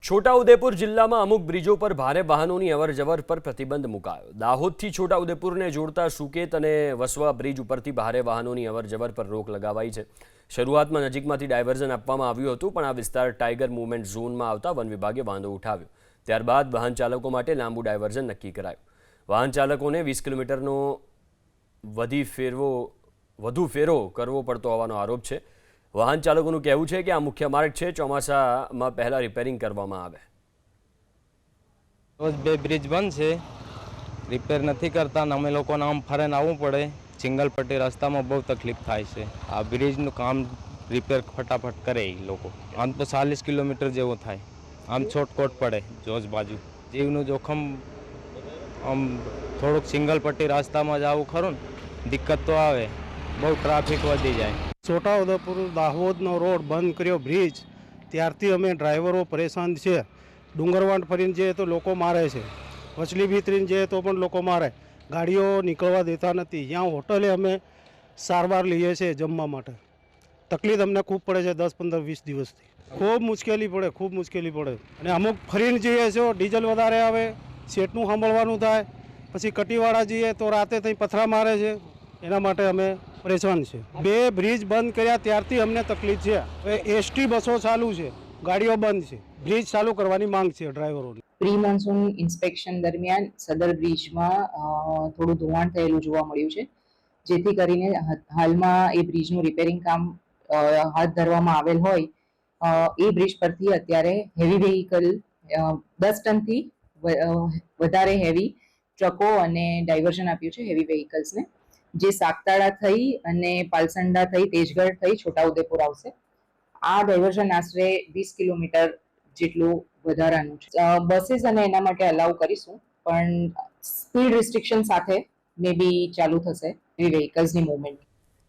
છોટાઉદેપુર જિલ્લામાં અમુક બ્રિજો પર ભારે વાહનોની અવરજવર પર પ્રતિબંધ મુકાયો। દાહોદથી છોટાઉદેપુરને જોડતા સુકેત અને વસવા બ્રિજ ઉપરથી ભારે વાહનોની અવરજવર પર રોક લગાવાઈ છે। શરૂઆતમાં નજીકમાંથી ડાયવર્ઝન આપવામાં આવ્યું હતું, પણ આ વિસ્તાર ટાઈગર મૂવમેન્ટ ઝોનમાં આવતા વન વિભાગે વાંધો ઉઠાવ્યો। ત્યારબાદ વાહન ચાલકો માટે લાંબુ ડાયવર્ઝન નક્કી કરાયું। વાહન ચાલકોને 20 કિલોમીટરનો વધુ ફેરો કરવો પડતો હોવાનો આરોપ છે। વાહન ચાલકોનું કહેવું છે કે આ મુખ્ય માર્ગ છે, ચોમાસામાં પહેલા રિપેરિંગ કરવામાં આવે। રોજ બે બ્રિજ બંધ છે, રિપેર નથી કરતા ને અમે લોકોને આમ ફરીને આવવું પડે। સિંગલ પટ્ટી રસ્તામાં બહુ તકલીફ થાય છે। આ બ્રિજનું કામ રિપેર ફટાફટ કરે એ લોકો। આમ તો 40 કિલોમીટર જેવું થાય, આમ છોટકોટ પડે જોજ બાજુ। જીવનું જોખમ આમ થોડુંક સિંગલ પટ્ટી રસ્તામાં જ આવું ખરું ને દિક્કત તો આવે, બહુ ટ્રાફિક વધી જાય। છોટાઉદેપુર દાહોદનો રોડ બંધ કર્યો બ્રિજ ત્યારથી અમે ડ્રાઈવરો પરેશાન છે। ડુંગરવાંટ ફરીને જઈએ તો લોકો મારે છે, વચલી ભીતરીને જઈએ તો પણ લોકો મારે, ગાડીઓ નીકળવા દેતા નથી। ત્યાં હોટલે અમે સારવાર લઈએ છીએ જમવા માટે, તકલીફ અમને ખૂબ પડે છે 10, 15, 20 દિવસથી। ખૂબ મુશ્કેલી પડે, ખૂબ મુશ્કેલી પડે। અને અમુક ફરીને જઈએ છો, ડીઝલ વધારે આવે, સેટનું સાંભળવાનું થાય, પછી કટીવાળા જઈએ તો રાતે ત્યાં પથરા મારે છે, એના માટે અમે પરેશાન છે। બે બ્રિજ બંધ કર્યા ત્યારથી અમને તકલીફ છે। હવે એસટી બસો ચાલુ છે, ગાડીઓ બંધ છે, બ્રિજ ચાલુ કરવાની માંગ છે ડ્રાઈવરોની। પ્રી મોન્સૂન ઇન્સ્પેક્શન દરમિયાન સદર બ્રિજમાં થોડું ધોવાણ થયેલું જોવા મળ્યું છે, જેથી કરીને હાલમાં એ બ્રિજનું રિપેરિંગ કામ હાથ ધરવામાં આવેલ હોય। એ બ્રિજ પરથી અત્યારે હેવી વેહિકલ 10 ટનથી વધારે હેવી ટ્રકો અને ડાયવર્ઝન આપ્યું છે હેવી વેહિકલ્સને, જે સાગતાળા થઈ અને પાલસંડા થઈ તેજગઢ થઈ છોટાઉદેપુર આવશે। આ ડાયવર્ઝન આશરે 20 કિલોમીટર જેટલું વધારાનું છે। બસીસ અને એના માટે અલાઉ કરીશું, પણ સ્પીડ રિસ્ટ્રિક્શન સાથે મે બી ચાલુ થશે એવી વેહિકલ્સની મૂવમેન્ટ।